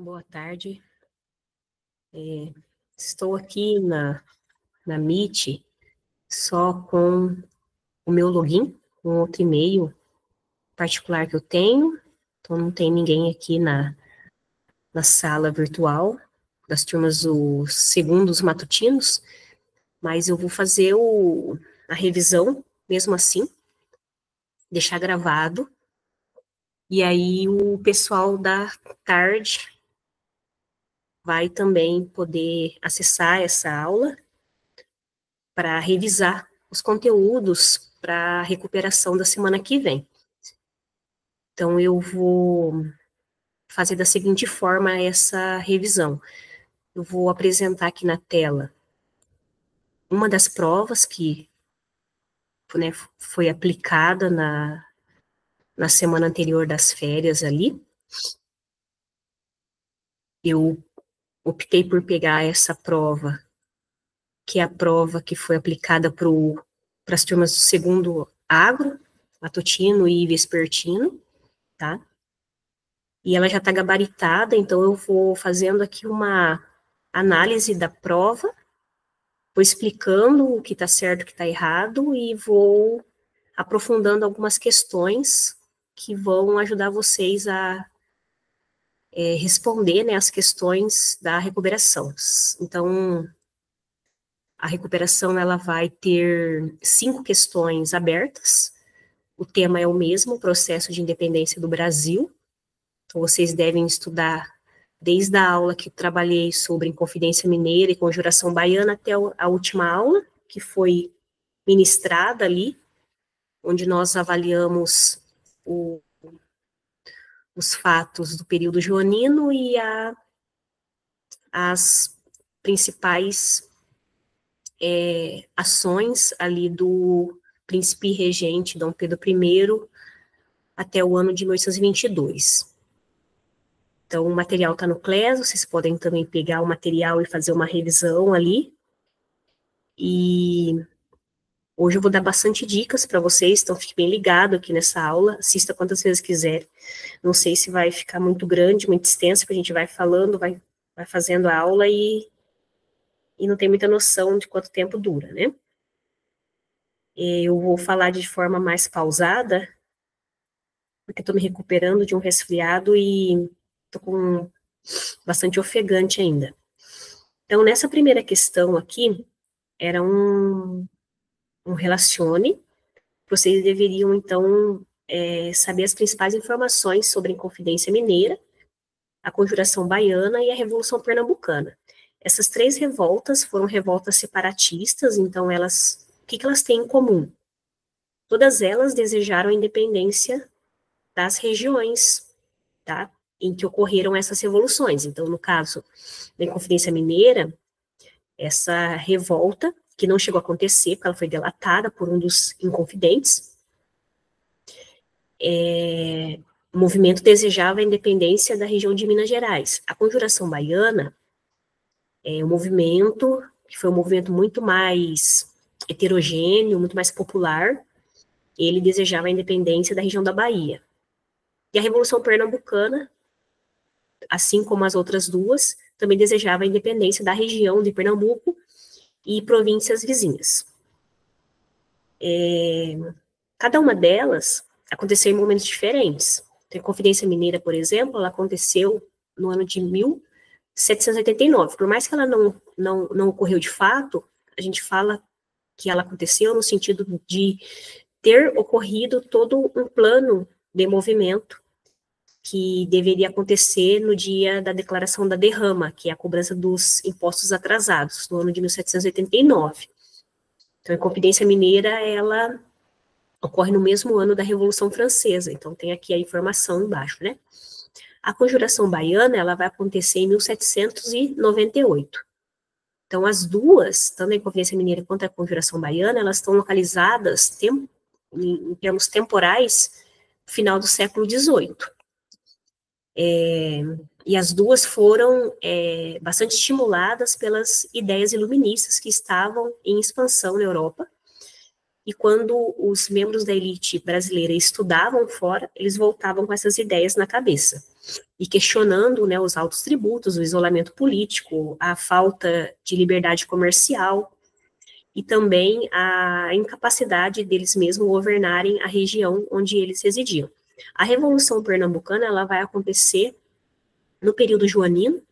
Boa tarde. Estou aqui na Meet só com o meu login, um outro e-mail particular que eu tenho, então não tem ninguém aqui na sala virtual das turmas dos segundos matutinos, mas eu vou fazer a revisão mesmo assim, deixar gravado, e aí o pessoal da tarde vai também poder acessar essa aula para revisar os conteúdos para a recuperação da semana que vem. Então, eu vou fazer da seguinte forma essa revisão. Eu vou apresentar aqui na tela uma das provas que, né, foi aplicada na semana anterior das férias ali. Eu optei por pegar essa prova, que é a prova que foi aplicada para as turmas do segundo agro, matutino e vespertino, tá? E ela já está gabaritada, então eu vou fazendo aqui uma análise da prova, vou explicando o que está certo, o que está errado, e vou aprofundando algumas questões que vão ajudar vocês a responder, né, as questões da recuperação. Então, a recuperação ela vai ter 5 questões abertas, o tema é o mesmo, o processo de independência do Brasil. Então, vocês devem estudar desde a aula que trabalhei sobre Inconfidência Mineira e Conjuração Baiana até a última aula, que foi ministrada ali, onde nós avaliamos os fatos do período joanino e as principais ações ali do príncipe regente Dom Pedro I até o ano de 1822. Então, o material está no Class, vocês podem também pegar o material e fazer uma revisão ali. E hoje eu vou dar bastante dicas para vocês, então fique bem ligado aqui nessa aula, assista quantas vezes quiser. Não sei se vai ficar muito grande, muito extenso, porque a gente vai falando, vai fazendo a aula e não tem muita noção de quanto tempo dura, né? Eu vou falar de forma mais pausada, porque estou me recuperando de um resfriado e estou com bastante ofegante ainda. Então, nessa primeira questão aqui, era um relacione. Vocês deveriam, então, saber as principais informações sobre a Inconfidência Mineira, a Conjuração Baiana e a Revolução Pernambucana. Essas 3 revoltas foram revoltas separatistas, então o que elas têm em comum? Todas elas desejaram a independência das regiões, tá? Em que ocorreram essas revoluções. Então, no caso da Inconfidência Mineira, essa revolta, que não chegou a acontecer, porque ela foi delatada por um dos inconfidentes, o movimento desejava a independência da região de Minas Gerais. A Conjuração Baiana é um movimento que foi um movimento muito mais heterogêneo, muito mais popular. Ele desejava a independência da região da Bahia. E a Revolução Pernambucana, assim como as outras duas, também desejava a independência da região de Pernambuco e províncias vizinhas. Cada uma delas aconteceu em momentos diferentes. A Inconfidência Mineira, por exemplo, ela aconteceu no ano de 1789. Por mais que ela não ocorreu de fato, a gente fala que ela aconteceu no sentido de ter ocorrido todo um plano de movimento que deveria acontecer no dia da declaração da derrama, que é a cobrança dos impostos atrasados, no ano de 1789. Então, a Inconfidência Mineira, ela ocorre no mesmo ano da Revolução Francesa, então tem aqui a informação embaixo, né? A Conjuração Baiana, ela vai acontecer em 1798. Então, as duas, tanto a Inconfidência Mineira quanto a Conjuração Baiana, elas estão localizadas em termos temporais, final do século XVIII. E as duas foram bastante estimuladas pelas ideias iluministas que estavam em expansão na Europa. E quando os membros da elite brasileira estudavam fora, eles voltavam com essas ideias na cabeça. e questionando, né, os altos tributos, o isolamento político, a falta de liberdade comercial e também a incapacidade deles mesmos governarem a região onde eles residiam. A Revolução Pernambucana, ela vai acontecer no período joanino,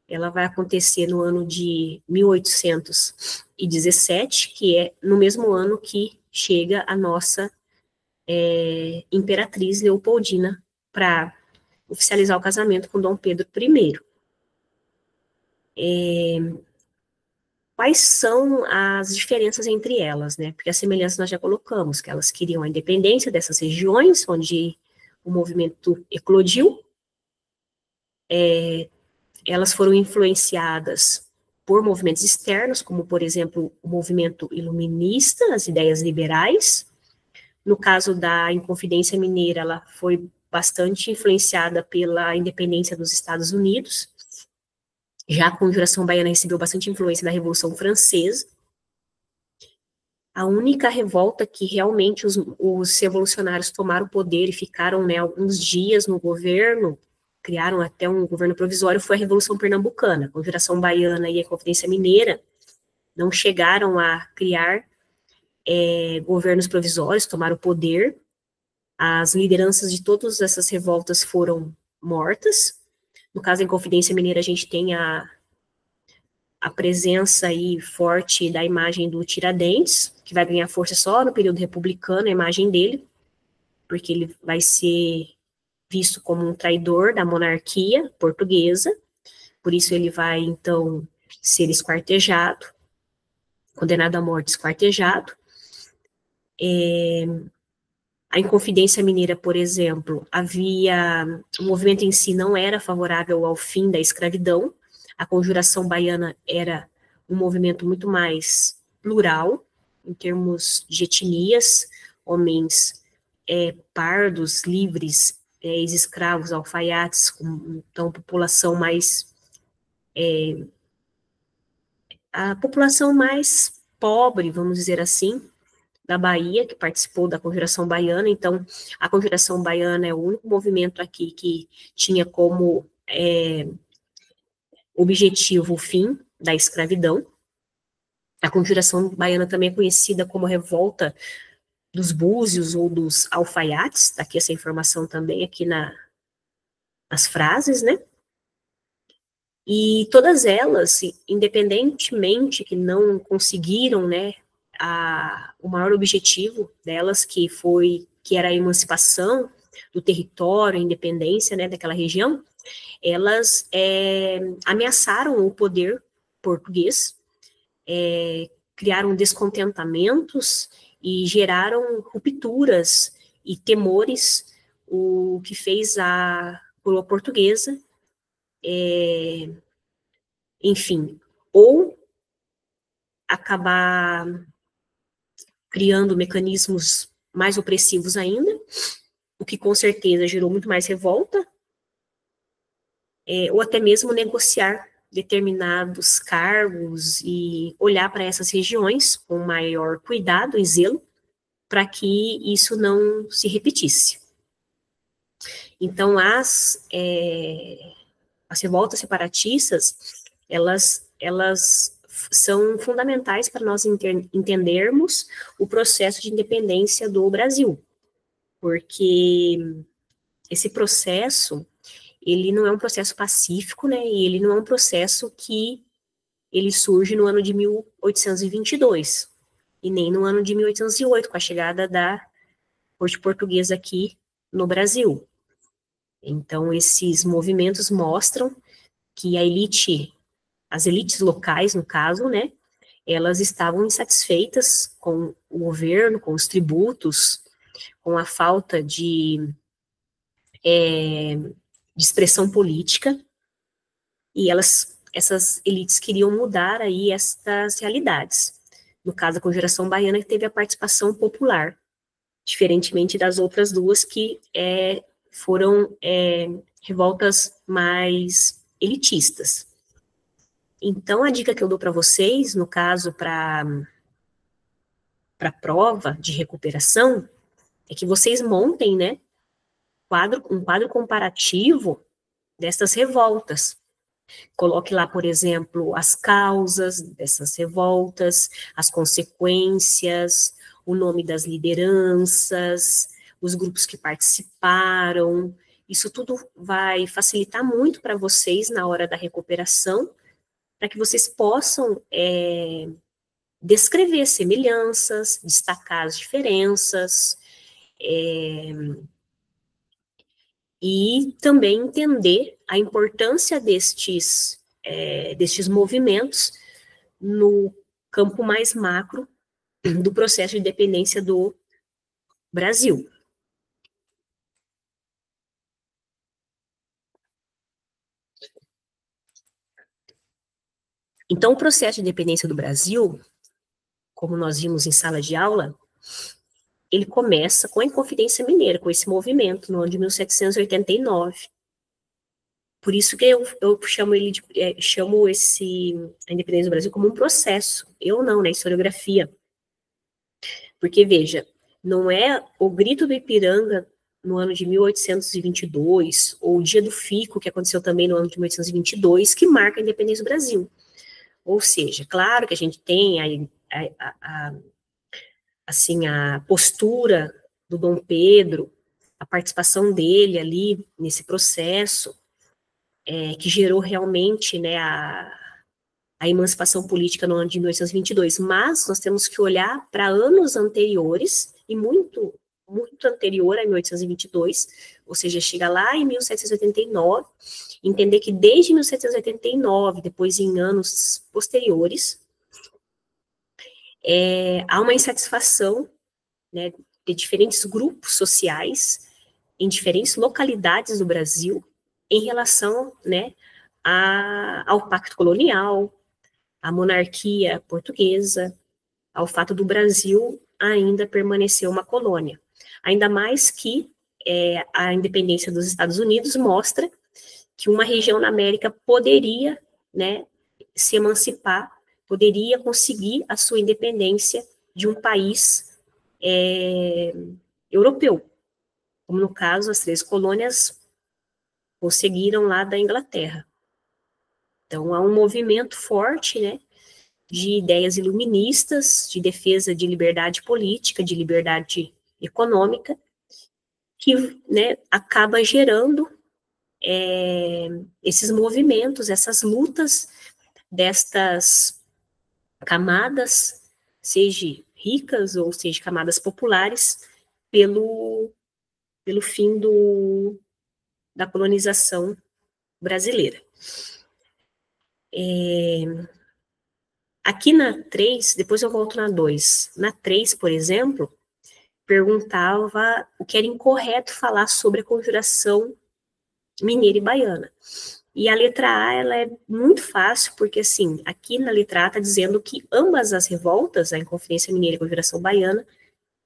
ela vai acontecer no ano de 1817, que é no mesmo ano que chega a nossa Imperatriz Leopoldina para oficializar o casamento com Dom Pedro I. Quais são as diferenças entre elas, né? Porque as semelhanças nós já colocamos, que elas queriam a independência dessas regiões onde o movimento eclodiu, elas foram influenciadas por movimentos externos, como, por exemplo, o movimento iluminista, as ideias liberais. No caso da Inconfidência Mineira, ela foi bastante influenciada pela independência dos Estados Unidos. Já a Conjuração Baiana recebeu bastante influência da Revolução Francesa. A única revolta que realmente os revolucionários tomaram o poder e ficaram, né, alguns dias no governo, criaram até um governo provisório, foi a Revolução Pernambucana. A Conjuração Baiana e a Inconfidência Mineira não chegaram a criar governos provisórios, tomaram o poder. As lideranças de todas essas revoltas foram mortas. No caso da Inconfidência Mineira, a gente tem a presença aí forte da imagem do Tiradentes, que vai ganhar força só no período republicano, a imagem dele, porque ele vai ser visto como um traidor da monarquia portuguesa, por isso ele vai, então, ser esquartejado, condenado à morte esquartejado. A Inconfidência Mineira, por exemplo, o movimento em si não era favorável ao fim da escravidão. A Conjuração Baiana era um movimento muito mais plural, em termos de etnias, homens pardos, livres, ex-escravos, alfaiates, então população mais a população mais pobre, vamos dizer assim, da Bahia, que participou da Conjuração Baiana. Então, a Conjuração Baiana é o único movimento aqui que tinha como objetivo o fim da escravidão. A Conjuração Baiana também é conhecida como Revolta dos Búzios ou dos Alfaiates, tá aqui essa informação também aqui nas frases, né? E todas elas, independentemente que não conseguiram, né, o maior objetivo delas, que era a emancipação do território, a independência, né, daquela região, elas ameaçaram o poder português, criaram descontentamentos e geraram rupturas e temores, o que fez a coroa portuguesa, enfim, ou acabar criando mecanismos mais opressivos ainda, o que com certeza gerou muito mais revolta, ou até mesmo negociar determinados cargos e olhar para essas regiões com maior cuidado e zelo para que isso não se repetisse. Então, as revoltas separatistas, elas são fundamentais para nós entendermos o processo de independência do Brasil, porque esse processo, ele não é um processo pacífico, né, e ele não é um processo que ele surge no ano de 1822, e nem no ano de 1808, com a chegada da corte portuguesa aqui no Brasil. Então, esses movimentos mostram que as elites locais, no caso, né, elas estavam insatisfeitas com o governo, com os tributos, com a falta de expressão política, e essas elites queriam mudar aí estas realidades. No caso, a Conjuração Baiana, que teve a participação popular, diferentemente das outras duas que foram revoltas mais elitistas. Então, a dica que eu dou para vocês, no caso, para a prova de recuperação, é que vocês montem, né, um quadro comparativo dessas revoltas. Coloque lá, por exemplo, as causas dessas revoltas, as consequências, o nome das lideranças, os grupos que participaram. Isso tudo vai facilitar muito para vocês na hora da recuperação, para que vocês possam descrever semelhanças, destacar as diferenças, e também entender a importância destes movimentos no campo mais macro do processo de independência do Brasil. Então, o processo de independência do Brasil, como nós vimos em sala de aula, ele começa com a Inconfidência Mineira, com esse movimento, no ano de 1789. Por isso que eu chamo a independência do Brasil como um processo. Eu não, na historiografia. Porque, veja, não é o Grito do Ipiranga no ano de 1822, ou o Dia do Fico, que aconteceu também no ano de 1822, que marca a independência do Brasil. Ou seja, claro que a gente tem a postura do Dom Pedro, a participação dele ali nesse processo, que gerou realmente, né, a emancipação política no ano de 1822, mas nós temos que olhar para anos anteriores, e muito, muito anterior a 1822, ou seja, chega lá em 1789, entender que desde 1789, depois em anos posteriores, há uma insatisfação, né, de diferentes grupos sociais, em diferentes localidades do Brasil, em relação, né, ao pacto colonial, à monarquia portuguesa, ao fato do Brasil ainda permanecer uma colônia. Ainda mais que a independência dos Estados Unidos mostra que uma região na América poderia, né, se emancipar, poderia conseguir a sua independência de um país europeu, como no caso as 3 colônias conseguiram lá da Inglaterra. Então há um movimento forte, né, de ideias iluministas, de defesa de liberdade política, de liberdade econômica, que, né, acaba gerando esses movimentos, essas lutas destas camadas, seja ricas ou seja camadas populares, pelo fim da colonização brasileira. Aqui na 3, depois eu volto na 2, na 3, por exemplo, perguntava o que era incorreto falar sobre a Conjuração Mineira e Baiana. E a letra A, ela é muito fácil, porque, assim, aqui na letra A está dizendo que ambas as revoltas, a Inconfidência Mineira e a Conjuração Baiana,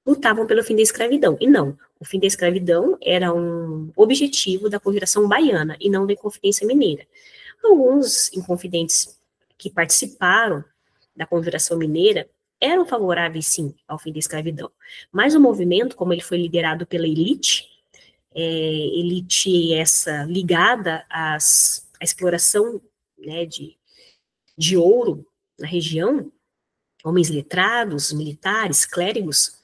lutavam pelo fim da escravidão. E não, o fim da escravidão era um objetivo da Conjuração Baiana, e não da Inconfidência Mineira. Alguns inconfidentes que participaram da Conjuração Mineira eram favoráveis, sim, ao fim da escravidão. Mas o movimento, como ele foi liderado pela elite, elite essa ligada à exploração, né, de ouro na região, homens letrados, militares, clérigos,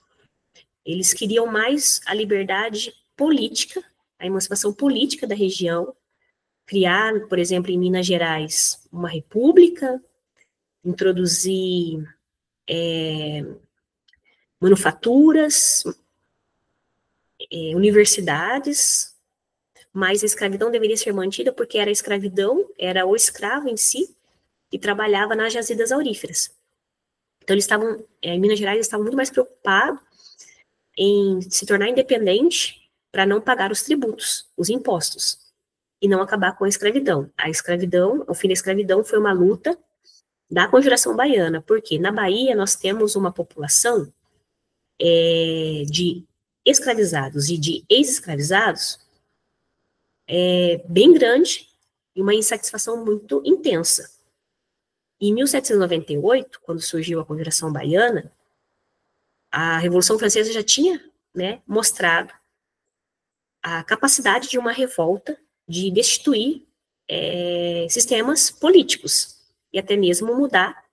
eles queriam mais a liberdade política, a emancipação política da região, criar, por exemplo, em Minas Gerais, uma república, introduzir manufaturas, universidades, mas a escravidão deveria ser mantida porque era a escravidão, era o escravo em si, que trabalhava nas jazidas auríferas. Então, eles estavam, em Minas Gerais, eles estavam muito mais preocupados em se tornar independente para não pagar os tributos, os impostos, e não acabar com a escravidão. A escravidão, o fim da escravidão foi uma luta da Conjuração Baiana, porque na Bahia nós temos uma população de escravizados e de ex-escravizados bem grande e uma insatisfação muito intensa. Em 1798, quando surgiu a Conjuração Baiana, a Revolução Francesa já tinha, né, mostrado a capacidade de uma revolta de destituir sistemas políticos e até mesmo mudar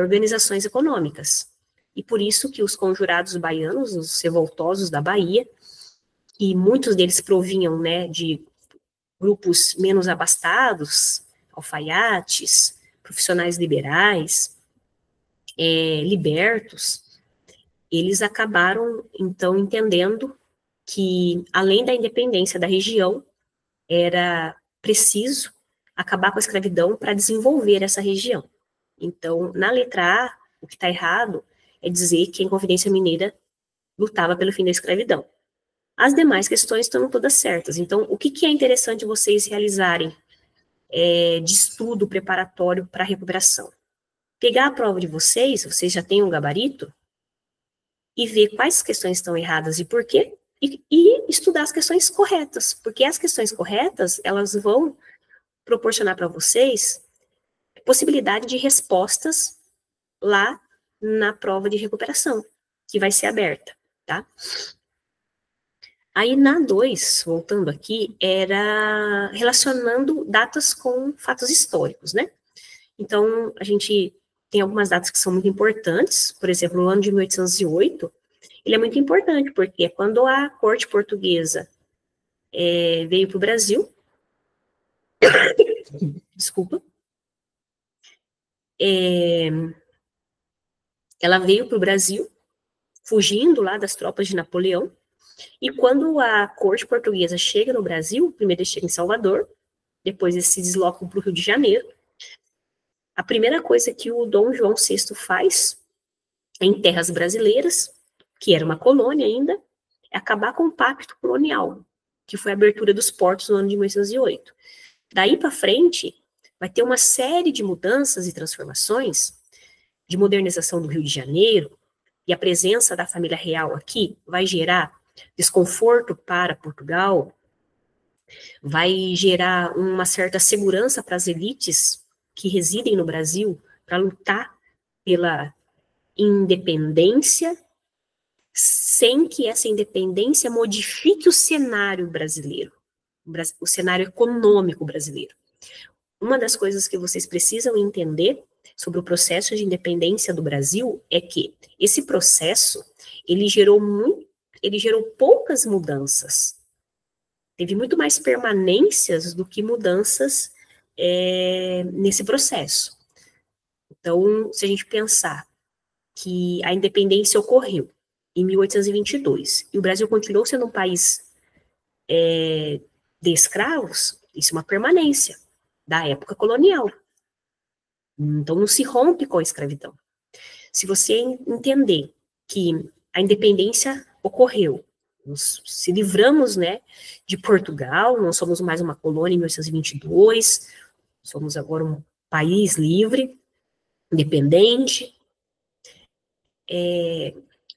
organizações econômicas. E por isso que os conjurados baianos, os revoltosos da Bahia, e muitos deles provinham, né, de grupos menos abastados, alfaiates, profissionais liberais, libertos, eles acabaram, então, entendendo que, além da independência da região, era preciso acabar com a escravidão para desenvolver essa região. Então, na letra A, o que está errado é dizer que a Inconfidência Mineira lutava pelo fim da escravidão. As demais questões estão todas certas. Então, o que é interessante vocês realizarem de estudo preparatório para a recuperação? Pegar a prova de vocês já têm um gabarito, e ver quais questões estão erradas e por quê, e estudar as questões corretas, porque as questões corretas, elas vão proporcionar para vocês possibilidade de respostas lá na prova de recuperação, que vai ser aberta, tá? Aí, na 2, voltando aqui, era relacionando datas com fatos históricos, né? Então, a gente tem algumas datas que são muito importantes, por exemplo, no ano de 1808, ele é muito importante, porque é quando a corte portuguesa veio para o Brasil, desculpa, ela veio para o Brasil, fugindo lá das tropas de Napoleão, e quando a corte portuguesa chega no Brasil, primeiro eles chegam em Salvador, depois eles se deslocam para o Rio de Janeiro, a primeira coisa que o Dom João VI faz em terras brasileiras, que era uma colônia ainda, é acabar com o pacto colonial, que foi a abertura dos portos no ano de 1808. Daí para frente, vai ter uma série de mudanças e transformações, de modernização do Rio de Janeiro, e a presença da família real aqui vai gerar desconforto para Portugal, vai gerar uma certa segurança para as elites que residem no Brasil para lutar pela independência, sem que essa independência modifique o cenário brasileiro, o cenário econômico brasileiro. Uma das coisas que vocês precisam entender sobre o processo de independência do Brasil é que esse processo, ele gerou poucas mudanças. Teve muito mais permanências do que mudanças nesse processo. Então, se a gente pensar que a independência ocorreu em 1822 e o Brasil continuou sendo um país de escravos, isso é uma permanência da época colonial. Então, não se rompe com a escravidão. Se você entender que a independência ocorreu, nós se livramos, né, de Portugal, não somos mais uma colônia em 1822, somos agora um país livre, independente,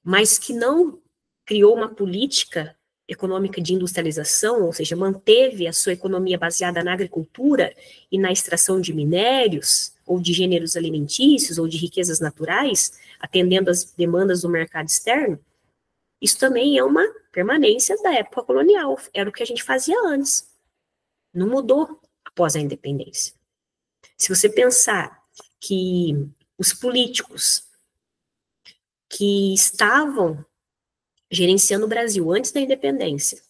mas que não criou uma política econômica de industrialização, ou seja, manteve a sua economia baseada na agricultura e na extração de minérios, ou de gêneros alimentícios, ou de riquezas naturais, atendendo às demandas do mercado externo, isso também é uma permanência da época colonial, era o que a gente fazia antes, não mudou após a independência. Se você pensar que os políticos que estavam gerenciando o Brasil antes da independência,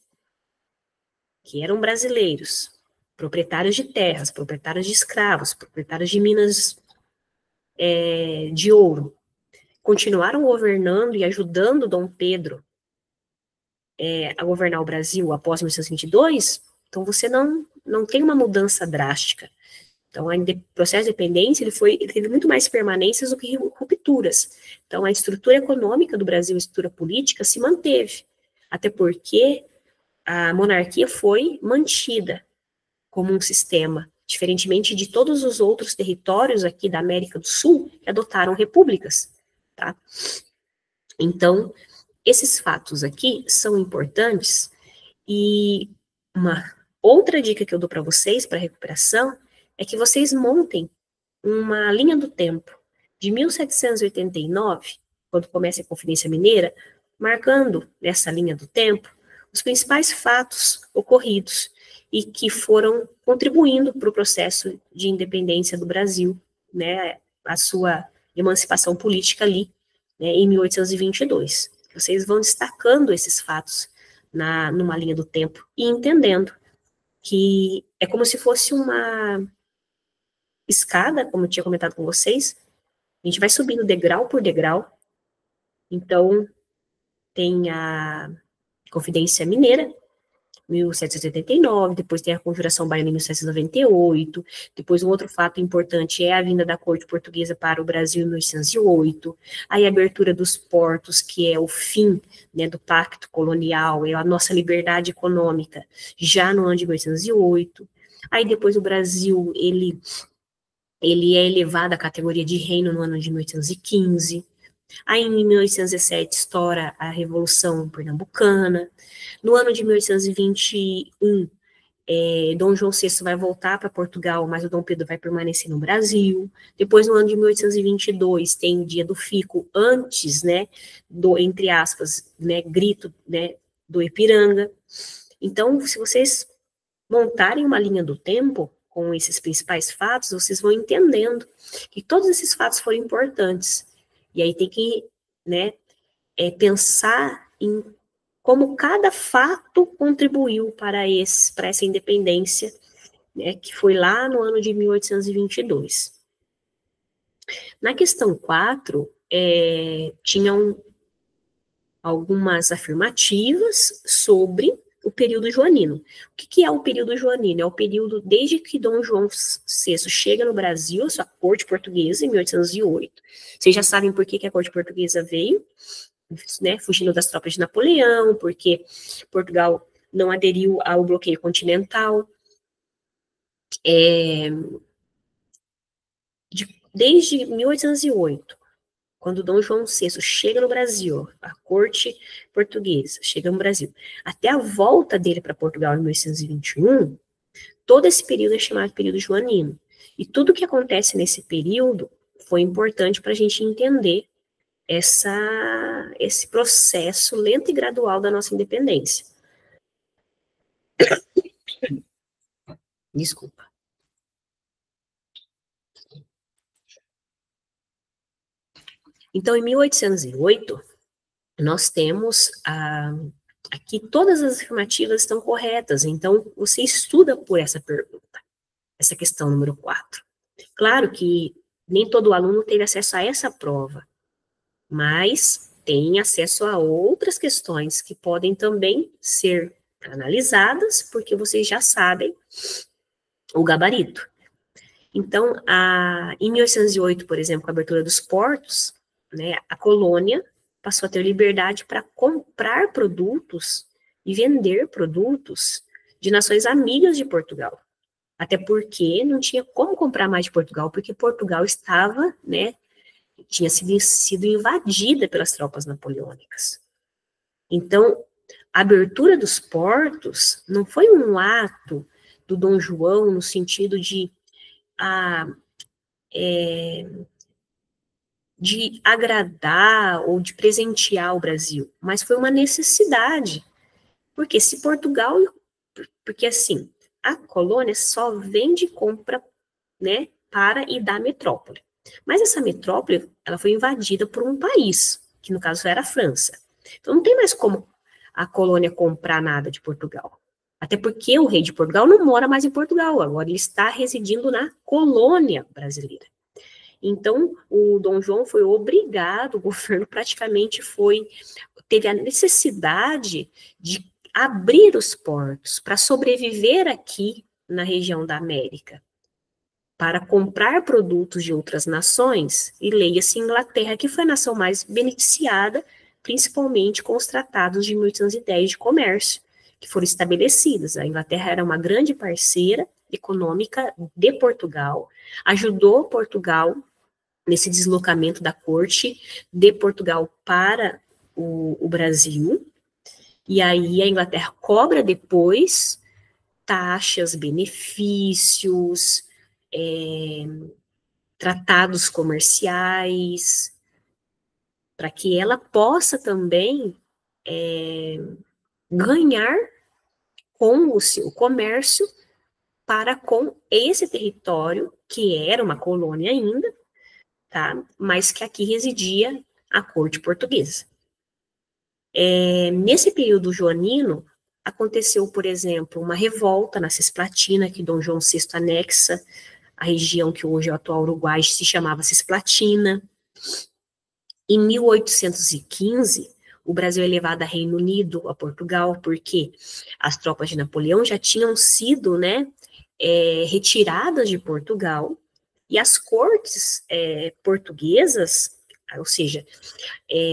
que eram brasileiros, proprietários de terras, proprietários de escravos, proprietários de minas de ouro, continuaram governando e ajudando Dom Pedro a governar o Brasil após 1922, então você não tem uma mudança drástica. Então, o processo de independência ele teve muito mais permanências do que rupturas. Então, a estrutura econômica do Brasil, a estrutura política, se manteve, até porque a monarquia foi mantida como um sistema, diferentemente de todos os outros territórios aqui da América do Sul que adotaram repúblicas, tá? Então, esses fatos aqui são importantes, e uma outra dica que eu dou para vocês, para recuperação, é que vocês montem uma linha do tempo de 1789, quando começa a Inconfidência Mineira, marcando nessa linha do tempo os principais fatos ocorridos e que foram contribuindo para o processo de independência do Brasil, né, a sua emancipação política ali, né, em 1822. Vocês vão destacando esses fatos numa linha do tempo e entendendo que é como se fosse uma escada, como eu tinha comentado com vocês, a gente vai subindo degrau por degrau. Então, tem a Confidência Mineira, 1789, depois tem a Conjuração Baiana em 1798, depois um outro fato importante é a vinda da corte portuguesa para o Brasil em 1808, aí a abertura dos portos, que é o fim, né, do pacto colonial, é a nossa liberdade econômica, já no ano de 1808, aí depois o Brasil, ele é elevado à categoria de reino no ano de 1815, aí em 1807 estoura a Revolução Pernambucana. No ano de 1821, Dom João VI vai voltar para Portugal, mas o Dom Pedro vai permanecer no Brasil. Depois, no ano de 1822, tem o Dia do Fico, antes, né, do, entre aspas, né, grito, né, do Ipiranga. Então, se vocês montarem uma linha do tempo com esses principais fatos, vocês vão entendendo que todos esses fatos foram importantes. E aí tem que, né, pensar em como cada fato contribuiu para essa independência, né, que foi lá no ano de 1822. Na questão 4, tinham algumas afirmativas sobre o período joanino. O que é o período joanino? É o período desde que Dom João VI chega no Brasil, a sua corte portuguesa, em 1808. Vocês já sabem por que a corte portuguesa veio, né, fugindo das tropas de Napoleão, porque Portugal não aderiu ao bloqueio continental. Desde 1808, quando Dom João VI chega no Brasil, a corte portuguesa chega no Brasil, até a volta dele para Portugal em 1821, todo esse período é chamado período joanino. E tudo que acontece nesse período foi importante para a gente entender esse processo lento e gradual da nossa independência. Desculpa. Então, em 1808, nós temos aqui todas as afirmativas estão corretas. Então, você estuda por essa pergunta, essa questão número 4. Claro que nem todo aluno teve acesso a essa prova, mas tem acesso a outras questões que podem também ser analisadas, porque vocês já sabem o gabarito. Então, em 1808, por exemplo, com a abertura dos portos, né, a colônia passou a ter liberdade para comprar produtos e vender produtos de nações amigas de Portugal. Até porque não tinha como comprar mais de Portugal, porque Portugal estava, né, tinha sido invadida pelas tropas napoleônicas. Então, a abertura dos portos não foi um ato do Dom João no sentido de agradar ou de presentear o Brasil, mas foi uma necessidade, porque se Portugal, porque assim, a colônia só vende e compra, né, para e da metrópole, mas essa metrópole, ela foi invadida por um país, que no caso era a França, então não tem mais como a colônia comprar nada de Portugal, até porque o rei de Portugal não mora mais em Portugal, agora ele está residindo na colônia brasileira. Então, o Dom João foi obrigado, o governo praticamente teve a necessidade de abrir os portos para sobreviver aqui na região da América, para comprar produtos de outras nações, e leia-se Inglaterra, que foi a nação mais beneficiada, principalmente com os tratados de 1810 de comércio, que foram estabelecidos. A Inglaterra era uma grande parceira econômica de Portugal, ajudou Portugal nesse deslocamento da corte de Portugal para o Brasil, e aí a Inglaterra cobra depois taxas, benefícios, tratados comerciais, para que ela possa também ganhar com o seu comércio para com esse território, que era uma colônia ainda, tá? Mas que aqui residia a corte portuguesa. Nesse período joanino, aconteceu, por exemplo, uma revolta na Cisplatina, que Dom João VI anexa a região que hoje é o atual Uruguai, se chamava Cisplatina. Em 1815, o Brasil é levado a Reino Unido, a Portugal, porque as tropas de Napoleão já tinham sido, né, retiradas de Portugal, e as cortes portuguesas, ou seja,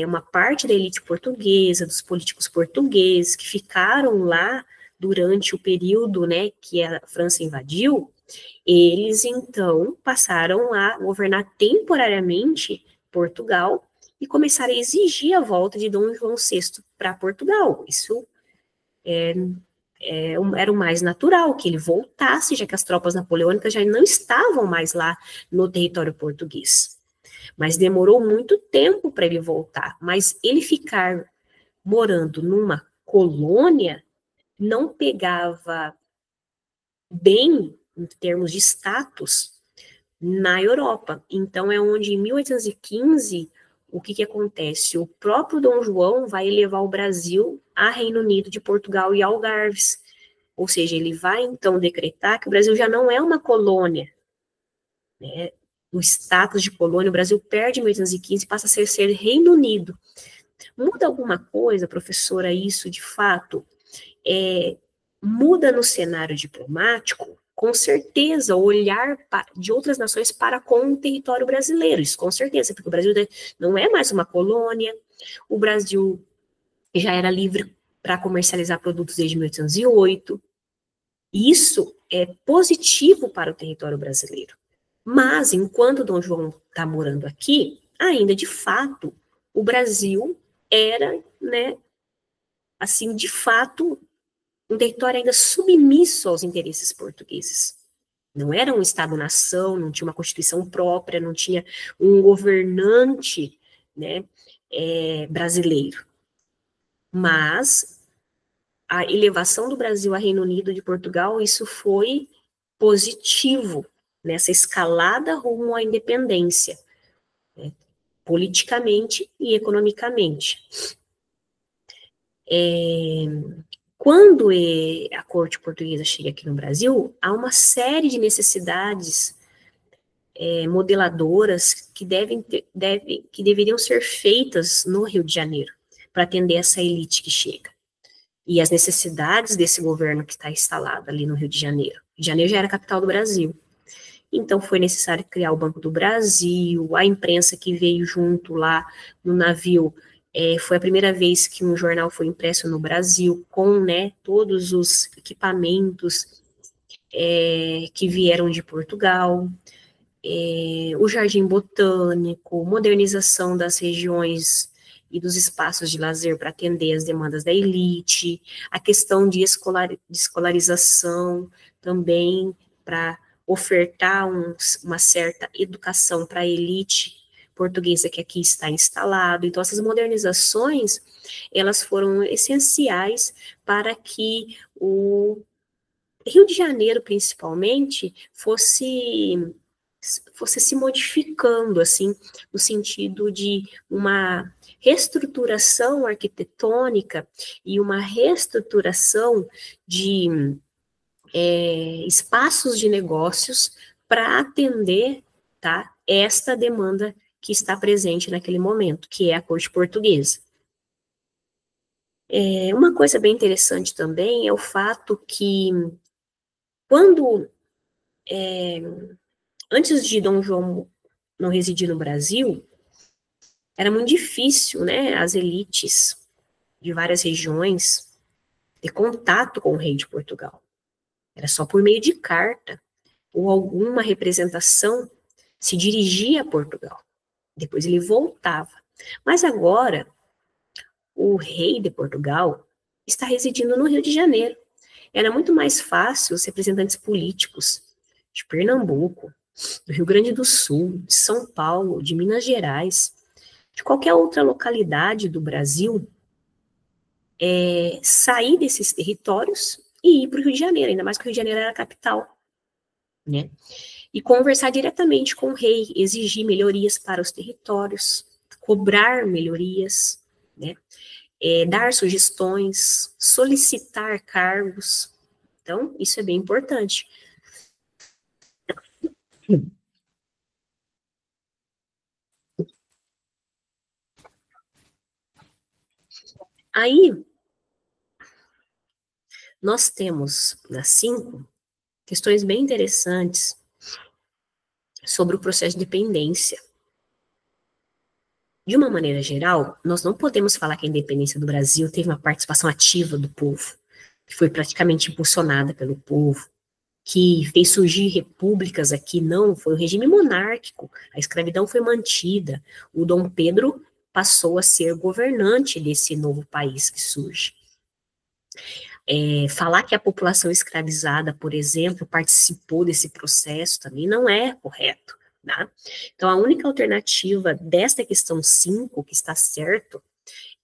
uma parte da elite portuguesa, dos políticos portugueses que ficaram lá durante o período, né, que a França invadiu, eles então passaram a governar temporariamente Portugal e começaram a exigir a volta de Dom João VI para Portugal. Isso era o mais natural, que ele voltasse, já que as tropas napoleônicas já não estavam mais lá no território português. Mas demorou muito tempo para ele voltar. Mas ele ficar morando numa colônia não pegava bem, em termos de status, na Europa. Então, é onde, em 1815, o que acontece? O próprio Dom João vai levar o Brasil a Reino Unido de Portugal e Algarves. Ou seja, ele vai, então, decretar que o Brasil já não é uma colônia, né? O status de colônia, o Brasil perde em 1815 e passa a ser Reino Unido. Muda alguma coisa, professora, isso de fato? Muda no cenário diplomático, com certeza, o olhar de outras nações para com o território brasileiro, isso com certeza, porque o Brasil não é mais uma colônia, o Brasil já era livre para comercializar produtos desde 1808, isso é positivo para o território brasileiro. Mas, enquanto Dom João está morando aqui, ainda de fato, o Brasil era, né, assim, de fato, um território ainda submisso aos interesses portugueses. Não era um Estado-nação, não tinha uma constituição própria, não tinha um governante, né, brasileiro. Mas a elevação do Brasil a Reino Unido de Portugal, isso foi positivo nessa escalada rumo à independência, né, politicamente e economicamente. Quando a corte portuguesa chega aqui no Brasil, há uma série de necessidades modeladoras que deveriam ser feitas no Rio de Janeiro, para atender essa elite que chega. E as necessidades desse governo que está instalado ali no Rio de Janeiro. Rio de Janeiro já era a capital do Brasil. Então, foi necessário criar o Banco do Brasil, a imprensa que veio junto lá no navio. Foi a primeira vez que um jornal foi impresso no Brasil, com, né, todos os equipamentos que vieram de Portugal, o Jardim Botânico, modernização das regiões e dos espaços de lazer para atender as demandas da elite, a questão de escolarização também para ofertar uma certa educação para a elite portuguesa que aqui está instalado. Então, essas modernizações, elas foram essenciais para que o Rio de Janeiro, principalmente, fosse se modificando, assim, no sentido de uma reestruturação arquitetônica e uma reestruturação de espaços de negócios para atender, tá, esta demanda que está presente naquele momento, que é a corte portuguesa. Uma coisa bem interessante também é o fato que, quando, antes de Dom João não residir no Brasil, era muito difícil, né, as elites de várias regiões ter contato com o rei de Portugal. Era só por meio de carta ou alguma representação se dirigia a Portugal. Depois ele voltava. Mas agora, o rei de Portugal está residindo no Rio de Janeiro. Era muito mais fácil os representantes políticos de Pernambuco, do Rio Grande do Sul, de São Paulo, de Minas Gerais, de qualquer outra localidade do Brasil, sair desses territórios e ir para o Rio de Janeiro, ainda mais que o Rio de Janeiro era a capital, né? E conversar diretamente com o rei, exigir melhorias para os territórios, cobrar melhorias, né? Dar sugestões, solicitar cargos. Então, isso é bem importante. Aí, nós temos, nas 5, questões bem interessantes sobre o processo de dependência. De uma maneira geral, nós não podemos falar que a independência do Brasil teve uma participação ativa do povo, que foi praticamente impulsionada pelo povo, que fez surgir repúblicas aqui, não, foi o regime monárquico, a escravidão foi mantida, o Dom Pedro passou a ser governante desse novo país que surge. Falar que a população escravizada, por exemplo, participou desse processo também não é correto. Tá? Então, a única alternativa desta questão 5, que está certo,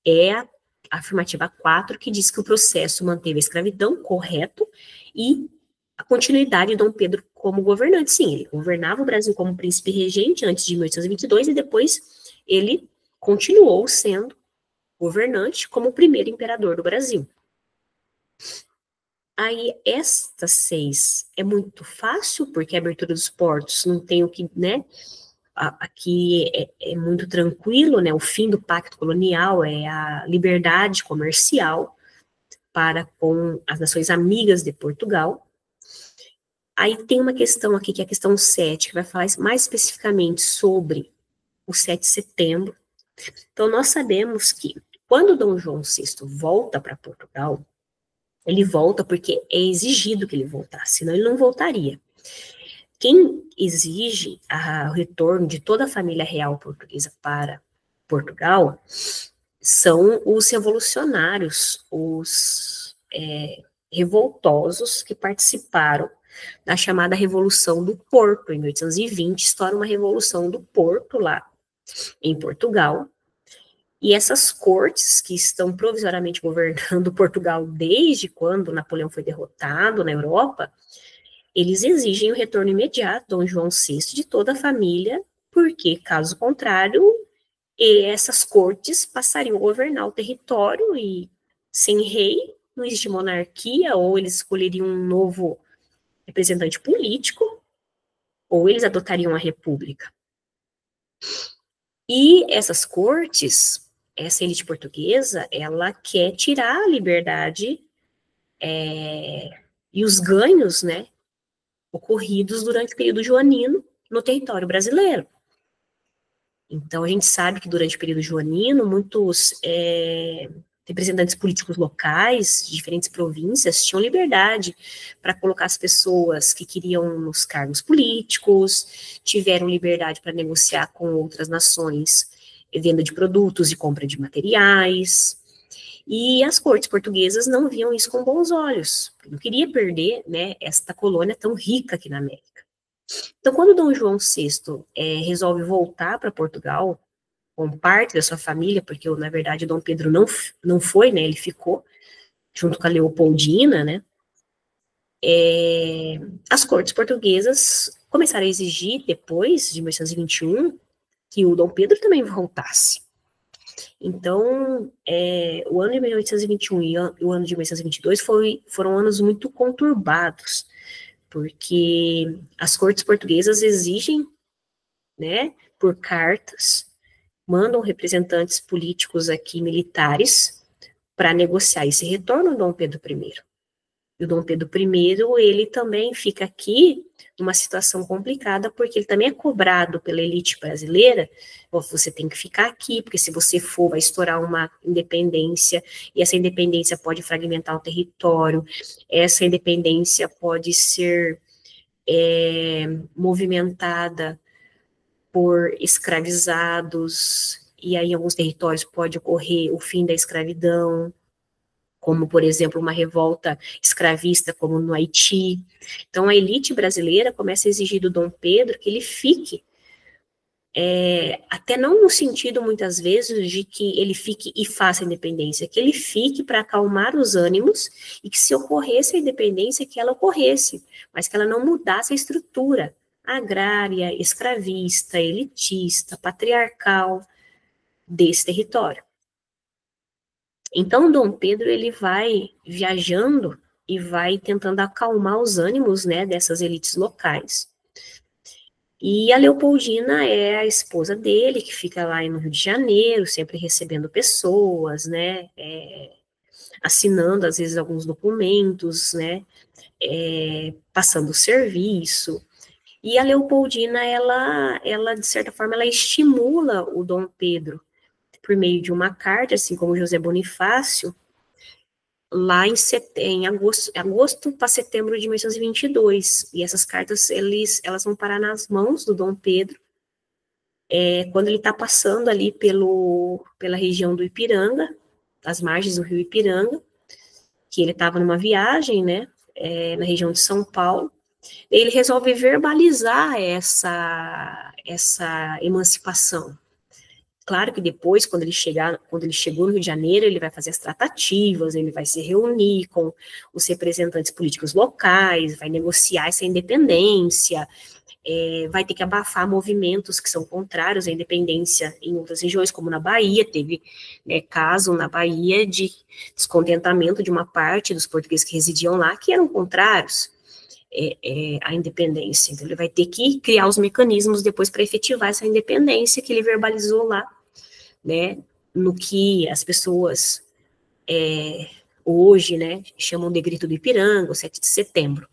é a afirmativa 4, que diz que o processo manteve a escravidão, correto, e a continuidade de Dom Pedro como governante. Sim, ele governava o Brasil como príncipe regente antes de 1822 e depois ele continuou sendo governante como o primeiro imperador do Brasil. Aí, estas 6 é muito fácil, porque a abertura dos portos não tem o que, né? Aqui é muito tranquilo, né? O fim do pacto colonial é a liberdade comercial para com as nações amigas de Portugal. Aí tem uma questão aqui, que é a questão 7, que vai falar mais especificamente sobre o 7 de setembro. Então, nós sabemos que quando Dom João VI volta para Portugal, ele volta porque é exigido que ele voltasse, senão ele não voltaria. Quem exige o retorno de toda a família real portuguesa para Portugal são os revolucionários, os revoltosos que participaram da chamada Revolução do Porto, em 1820, estoura uma Revolução do Porto lá em Portugal, e essas cortes que estão provisoriamente governando Portugal desde quando Napoleão foi derrotado na Europa, eles exigem o retorno imediato, Dom João VI, de toda a família, porque, caso contrário, essas cortes passariam a governar o território e, sem rei, não existe monarquia, ou eles escolheriam um novo representante político, ou eles adotariam a república. E essas cortes, essa elite portuguesa, ela quer tirar a liberdade e os ganhos, né, ocorridos durante o período joanino no território brasileiro. Então, a gente sabe que durante o período joanino, muitos representantes políticos locais de diferentes províncias tinham liberdade para colocar as pessoas que queriam nos cargos políticos, tiveram liberdade para negociar com outras nações, venda de produtos e compra de materiais. E as cortes portuguesas não viam isso com bons olhos, não queria perder, né, esta colônia tão rica aqui na América. Então, quando Dom João VI resolve voltar para Portugal, com parte da sua família, porque, na verdade, Dom Pedro não foi, né, ele ficou junto com a Leopoldina, né, as cortes portuguesas começaram a exigir, depois de 1821, que o Dom Pedro também voltasse. Então, o ano de 1821 e o ano de 1822 foram anos muito conturbados, porque as cortes portuguesas exigem, né, por cartas, mandam representantes políticos aqui, militares, para negociar esse retorno ao Dom Pedro I. E o Dom Pedro I, ele também fica aqui numa situação complicada, porque ele também é cobrado pela elite brasileira, você tem que ficar aqui, porque se você for, vai estourar uma independência, e essa independência pode fragmentar o território, essa independência pode ser movimentada por escravizados, e aí em alguns territórios pode ocorrer o fim da escravidão, como, por exemplo, uma revolta escravista, como no Haiti. Então, a elite brasileira começa a exigir do Dom Pedro que ele fique até não no sentido, muitas vezes, de que ele fique e faça a independência, que ele fique para acalmar os ânimos e que se ocorresse a independência, que ela ocorresse, mas que ela não mudasse a estrutura agrária, escravista, elitista, patriarcal desse território. Então, Dom Pedro, ele vai viajando e vai tentando acalmar os ânimos, né, dessas elites locais. E a Leopoldina é a esposa dele, que fica lá no Rio de Janeiro, sempre recebendo pessoas, né, assinando, às vezes, alguns documentos, né, passando serviço. E a Leopoldina, ela, de certa forma, ela estimula o Dom Pedro por meio de uma carta, assim como José Bonifácio, lá em agosto para setembro de 1822. E essas cartas, elas vão parar nas mãos do Dom Pedro, quando ele está passando ali pela região do Ipiranga, as margens do rio Ipiranga, que ele estava numa viagem, né, na região de São Paulo. Ele resolve verbalizar essa emancipação. Claro que depois, quando ele chegou no Rio de Janeiro, ele vai fazer as tratativas, ele vai se reunir com os representantes políticos locais, vai negociar essa independência, vai ter que abafar movimentos que são contrários à independência em outras regiões, como na Bahia. Teve caso na Bahia de descontentamento de uma parte dos portugueses que residiam lá, que eram contrários à independência. Então, ele vai ter que criar os mecanismos depois para efetivar essa independência que ele verbalizou lá, né, no que as pessoas hoje, né, chamam de Grito do Ipiranga, o 7 de setembro.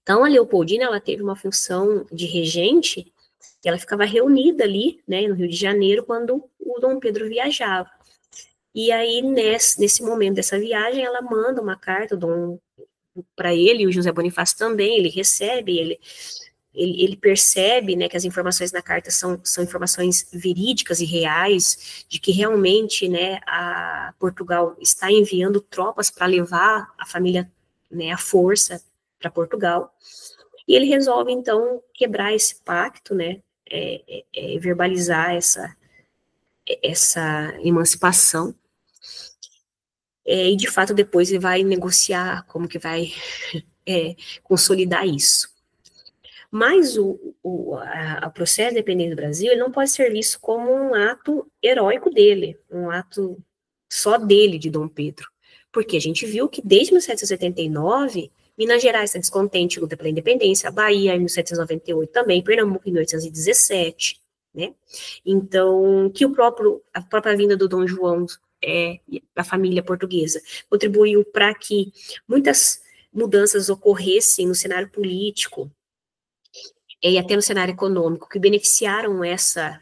Então, a Leopoldina, ela teve uma função de regente, e ela ficava reunida ali, né, no Rio de Janeiro, quando o Dom Pedro viajava. E aí, nesse momento dessa viagem, ela manda uma carta para ele, e o José Bonifácio também, ele recebe, ele percebe, né, que as informações na carta são informações verídicas e reais, de que realmente, né, a Portugal está enviando tropas para levar a família, né, à força para Portugal, e ele resolve, então, quebrar esse pacto, né, verbalizar essa emancipação, e de fato depois ele vai negociar como que vai consolidar isso. Mas o processo de independência do Brasil, ele não pode ser visto como um ato heróico dele, um ato só dele, de Dom Pedro. Porque a gente viu que desde 1779, Minas Gerais está descontente, luta pela independência, a Bahia em 1798 também, Pernambuco em 1817, né? Então, que a própria vinda do Dom João, da família portuguesa, contribuiu para que muitas mudanças ocorressem no cenário político, e até no cenário econômico, que beneficiaram essa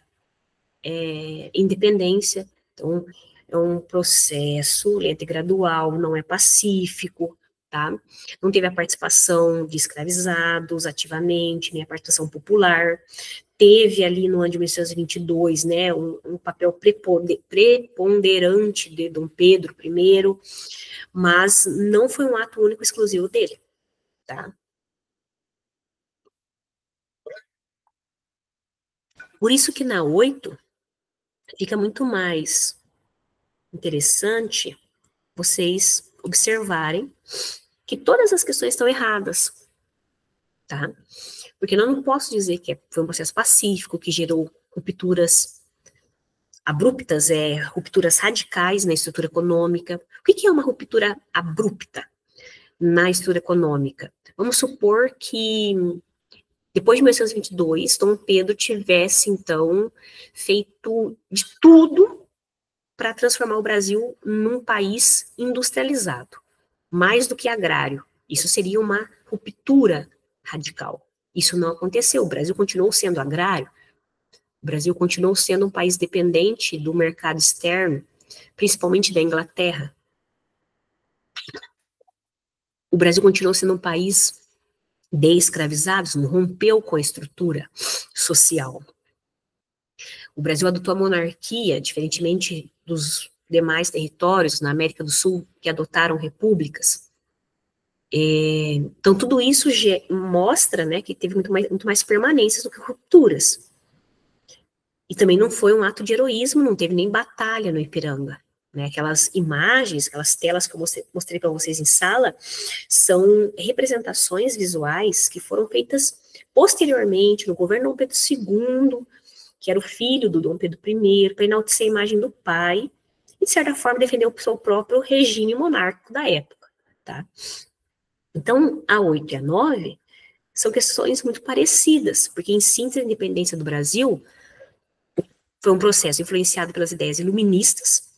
independência. Então, é um processo lento e gradual, não é pacífico, tá? Não teve a participação de escravizados ativamente, nem a participação popular. Teve ali no ano de 1822, né, um papel preponderante de Dom Pedro I, mas não foi um ato único exclusivo dele, tá? Por isso que na 8 fica muito mais interessante vocês observarem que todas as questões estão erradas, tá? Porque eu não posso dizer que foi um processo pacífico, que gerou rupturas abruptas, rupturas radicais na estrutura econômica. O que é uma ruptura abrupta na estrutura econômica? Vamos supor que depois de 1822, Dom Pedro tivesse, então, feito de tudo para transformar o Brasil num país industrializado, mais do que agrário. Isso seria uma ruptura radical. Isso não aconteceu. O Brasil continuou sendo agrário, o Brasil continuou sendo um país dependente do mercado externo, principalmente da Inglaterra. O Brasil continuou sendo um país de escravizados, não rompeu com a estrutura social. O Brasil adotou a monarquia, diferentemente dos demais territórios na América do Sul que adotaram repúblicas. Então, tudo isso mostra, né, que teve muito mais permanências do que rupturas. E também não foi um ato de heroísmo, não teve nem batalha no Ipiranga. Né? Aquelas imagens, aquelas telas que eu mostrei para vocês em sala, são representações visuais que foram feitas posteriormente no governo Dom Pedro II, que era o filho do Dom Pedro I, para enaltecer a imagem do pai, e de certa forma defender o seu próprio regime monárquico da época. Tá? Então, a 8 e a 9 são questões muito parecidas, porque em síntese a independência do Brasil foi um processo influenciado pelas ideias iluministas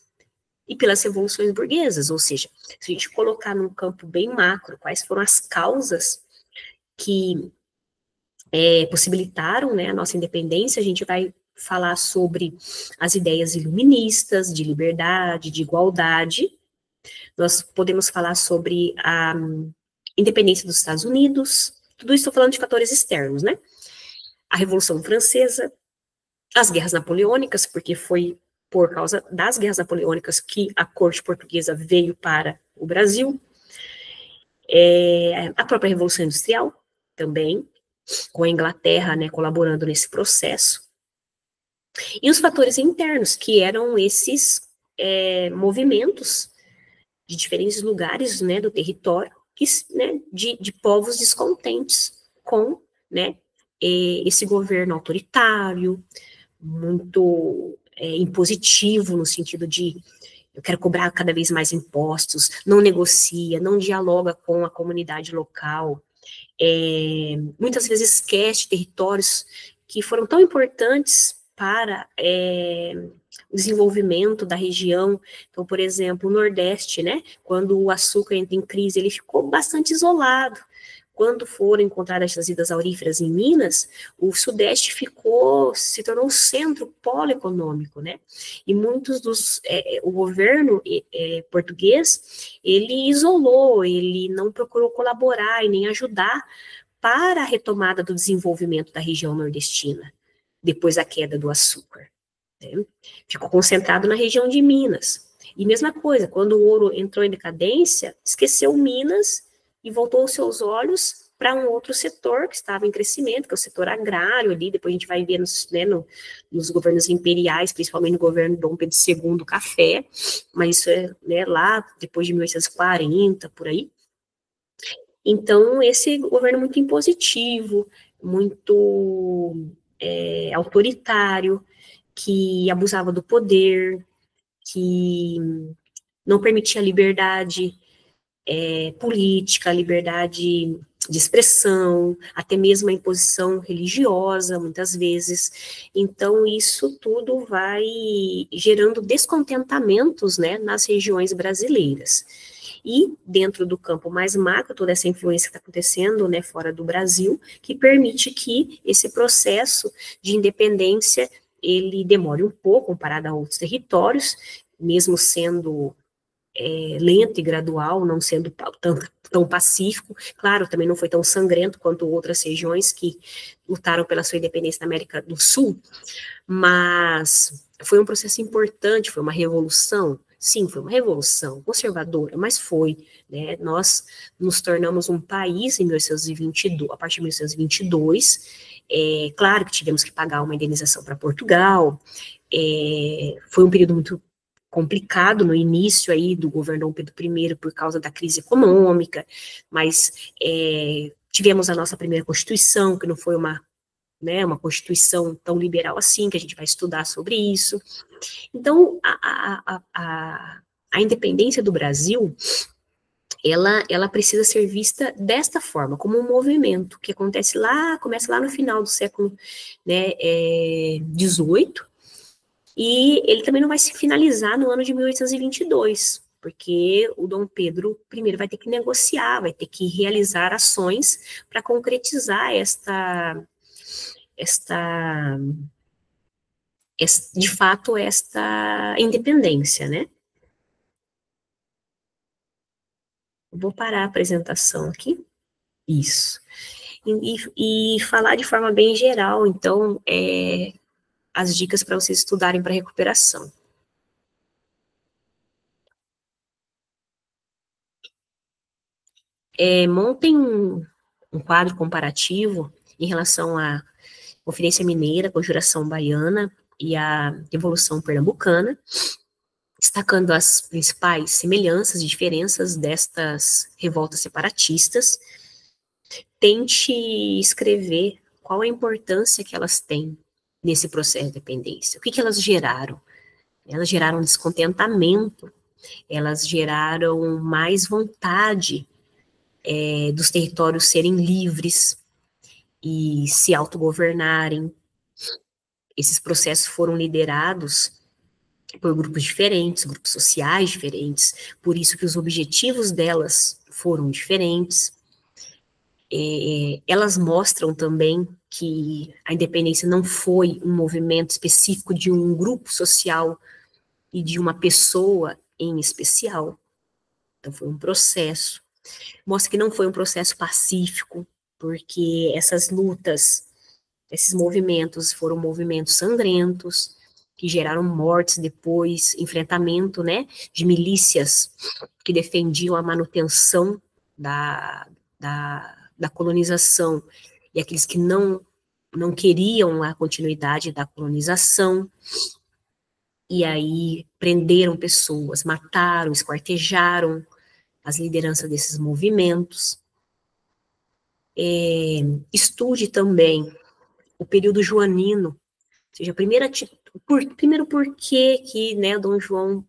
e pelas revoluções burguesas, ou seja, se a gente colocar num campo bem macro quais foram as causas que possibilitaram, né, a nossa independência, a gente vai falar sobre as ideias iluministas, de liberdade, de igualdade. Nós podemos falar sobre a independência dos Estados Unidos, tudo isso estou falando de fatores externos, né? A Revolução Francesa, as guerras napoleônicas, porque foi por causa das guerras napoleônicas que a corte portuguesa veio para o Brasil, a própria Revolução Industrial também, com a Inglaterra, né, colaborando nesse processo, e os fatores internos, que eram esses movimentos de diferentes lugares, né, do território, que, né, de povos descontentes com, né, esse governo autoritário, muito impositivo, no sentido de eu quero cobrar cada vez mais impostos, não negocia, não dialoga com a comunidade local, muitas vezes esquece territórios que foram tão importantes para o desenvolvimento da região. Então, por exemplo, o Nordeste, né, quando o açúcar entra em crise, ele ficou bastante isolado. Quando foram encontradas as jazidas auríferas em Minas, o Sudeste se tornou um centro polo econômico, né? E muitos o governo português, ele isolou, ele não procurou colaborar e nem ajudar para a retomada do desenvolvimento da região nordestina, depois da queda do açúcar. Né? Ficou concentrado na região de Minas. E mesma coisa, quando o ouro entrou em decadência, esqueceu Minas e voltou os seus olhos para um outro setor que estava em crescimento, que é o setor agrário ali, depois a gente vai ver nos governos imperiais, principalmente no governo Dom Pedro II, café, mas isso é, né, lá depois de 1840, por aí. Então, esse governo muito impositivo, muito autoritário, que abusava do poder, que não permitia liberdade política, liberdade de expressão, até mesmo a imposição religiosa, muitas vezes. Então, isso tudo vai gerando descontentamentos, né, nas regiões brasileiras. E dentro do campo mais macro, toda essa influência que está acontecendo, né, fora do Brasil, que permite que esse processo de independência ele demore um pouco comparado a outros territórios, mesmo sendo lento e gradual, não sendo tão pacífico. Claro, também não foi tão sangrento quanto outras regiões que lutaram pela sua independência na América do Sul, mas foi um processo importante, foi uma revolução. Sim, foi uma revolução conservadora, mas foi, né? Nós nos tornamos um país em 1922, a partir de 1922. Claro que tivemos que pagar uma indenização para Portugal. Foi um período muito complicado no início aí do governo Dom Pedro I por causa da crise econômica, mas tivemos a nossa primeira Constituição, que não foi uma Constituição tão liberal assim, que a gente vai estudar sobre isso. Então, a independência do Brasil, ela precisa ser vista desta forma, como um movimento que começa lá no final do século, né, 18, e ele também não vai se finalizar no ano de 1822, porque o Dom Pedro I vai ter que negociar, vai ter que realizar ações para concretizar de fato, esta independência, né? Vou parar a apresentação aqui. Isso. E falar de forma bem geral, então, as dicas para vocês estudarem para recuperação. Montem um quadro comparativo em relação à Conferência Mineira, Conjuração Baiana, e a Revolução Pernambucana, destacando as principais semelhanças e diferenças destas revoltas separatistas. Tente escrever qual a importância que elas têm nesse processo de independência. O que que elas geraram? Elas geraram descontentamento, elas geraram mais vontade dos territórios serem livres e se autogovernarem. Esses processos foram liderados por grupos diferentes, grupos sociais diferentes, por isso que os objetivos delas foram diferentes. Elas mostram também que a independência não foi um movimento específico de um grupo social e de uma pessoa em especial. Então, foi um processo. Mostra que não foi um processo pacífico, porque essas lutas, esses movimentos foram movimentos sangrentos, que geraram mortes depois, enfrentamento, né, de milícias que defendiam a manutenção da colonização, e aqueles que não queriam a continuidade da colonização, e aí prenderam pessoas, mataram, esquartejaram as lideranças desses movimentos. Estude também o período joanino, ou seja, primeiro por que, né, Dom João,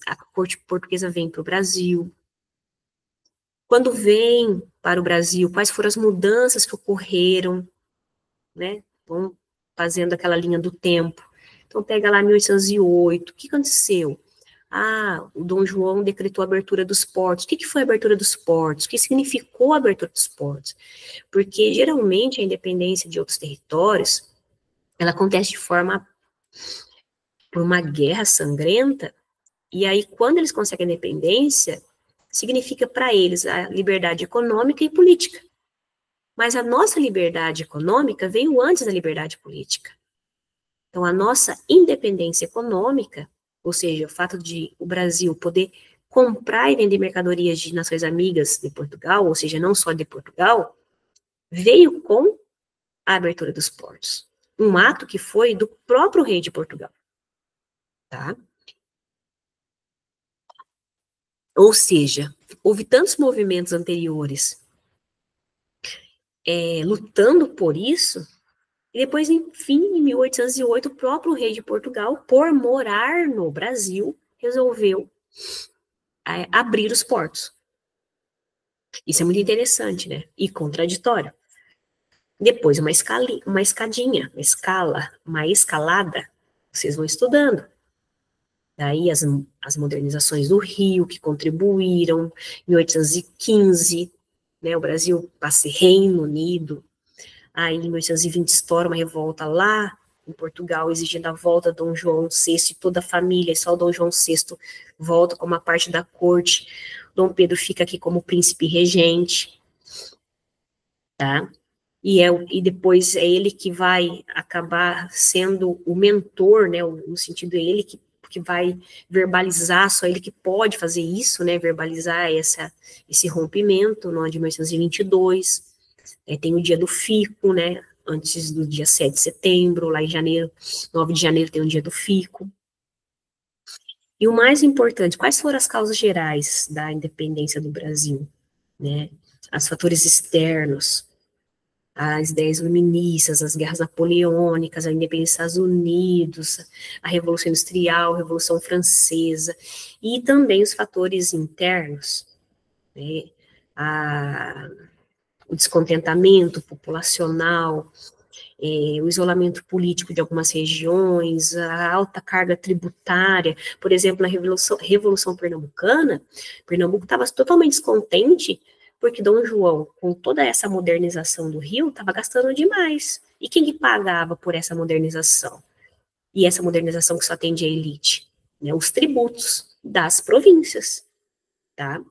a corte portuguesa vem para o Brasil. Quando vem para o Brasil, quais foram as mudanças que ocorreram, né? Vamos fazendo aquela linha do tempo. Então, pega lá 1808, o que aconteceu? O Dom João decretou a abertura dos portos. O que foi a abertura dos portos? O que significou a abertura dos portos? Porque, geralmente, a independência de outros territórios, ela acontece por uma guerra sangrenta, e aí, quando eles conseguem a independência, significa para eles a liberdade econômica e política. Mas a nossa liberdade econômica veio antes da liberdade política. Então, a nossa independência econômica, ou seja, o fato de o Brasil poder comprar e vender mercadorias de nações amigas de Portugal, ou seja, não só de Portugal, veio com a abertura dos portos. Um ato que foi do próprio rei de Portugal. Tá? Ou seja, houve tantos movimentos anteriores lutando por isso, e depois, enfim, em 1808, o próprio rei de Portugal, por morar no Brasil, resolveu abrir os portos. Isso é muito interessante, né? E contraditório. Depois, uma escadinha, uma escalada, vocês vão estudando. Daí as modernizações do Rio, que contribuíram, 1815, né, o Brasil passa Reino Unido. Aí, em 1820, estoura uma revolta lá em Portugal, exigindo a volta de Dom João VI e toda a família, e só o Dom João VI volta como uma parte da corte. Dom Pedro fica aqui como príncipe regente, tá? E depois é ele que vai acabar sendo o mentor, né, no sentido é ele que vai verbalizar, só ele que pode fazer isso, né, verbalizar esse rompimento, no ano de 1822. Tem o dia do Fico, né, antes do dia 7 de setembro, lá em janeiro, 9 de janeiro tem o dia do Fico. E o mais importante, quais foram as causas gerais da independência do Brasil? Né? Os fatores externos, as ideias iluministas, as guerras napoleônicas, a independência dos Estados Unidos, a Revolução Industrial, a Revolução Francesa, e também os fatores internos, né? O descontentamento populacional, o isolamento político de algumas regiões, a alta carga tributária. Por exemplo, na Revolução Pernambucana, Pernambuco estava totalmente descontente porque Dom João, com toda essa modernização do Rio, estava gastando demais. E quem que pagava por essa modernização? E essa modernização que só atendia a elite? Né? Os tributos das províncias, tá?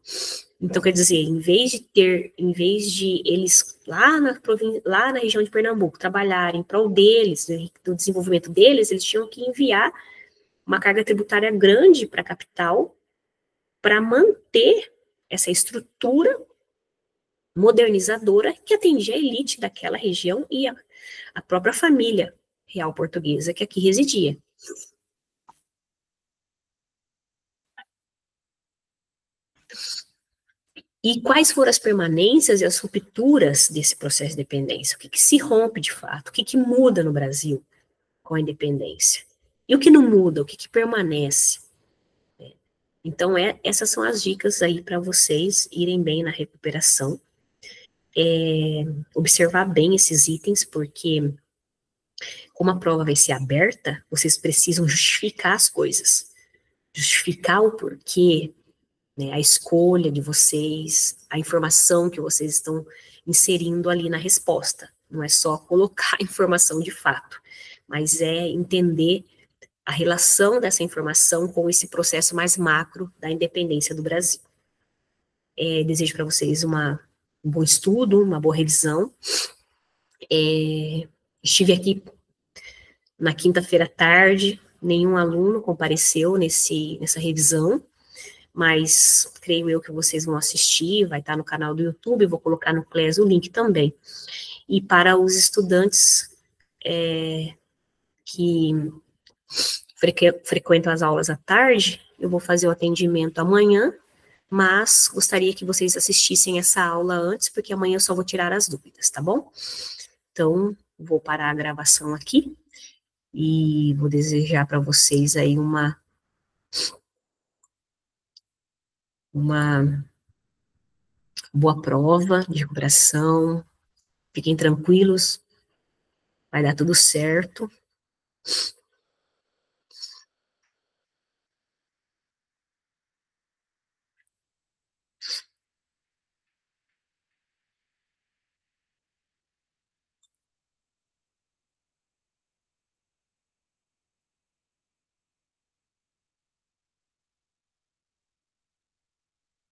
Então, quer dizer, em vez de eles lá na região de Pernambuco trabalharem em prol deles, né, do desenvolvimento deles, eles tinham que enviar uma carga tributária grande para a capital para manter essa estrutura modernizadora que atendia a elite daquela região e a própria família real portuguesa que aqui residia. E quais foram as permanências e as rupturas desse processo de dependência? O que se rompe de fato? O que muda no Brasil com a independência? E o que não muda? O que permanece? Então, essas são as dicas aí para vocês irem bem na recuperação. Observar bem esses itens, porque como a prova vai ser aberta, vocês precisam justificar as coisas. Justificar o porquê, né, a escolha de vocês, a informação que vocês estão inserindo ali na resposta. Não é só colocar a informação de fato, mas é entender a relação dessa informação com esse processo mais macro da independência do Brasil. Desejo para vocês um bom estudo, uma boa revisão. Estive aqui na quinta-feira à tarde, nenhum aluno compareceu nessa revisão, mas creio eu que vocês vão assistir, vai estar no canal do YouTube, vou colocar no Class o link também. E para os estudantes que frequentam as aulas à tarde, eu vou fazer o atendimento amanhã, mas gostaria que vocês assistissem essa aula antes, porque amanhã eu só vou tirar as dúvidas, tá bom? Então, vou parar a gravação aqui e vou desejar para vocês aí uma boa prova de recuperação. Fiquem tranquilos, vai dar tudo certo.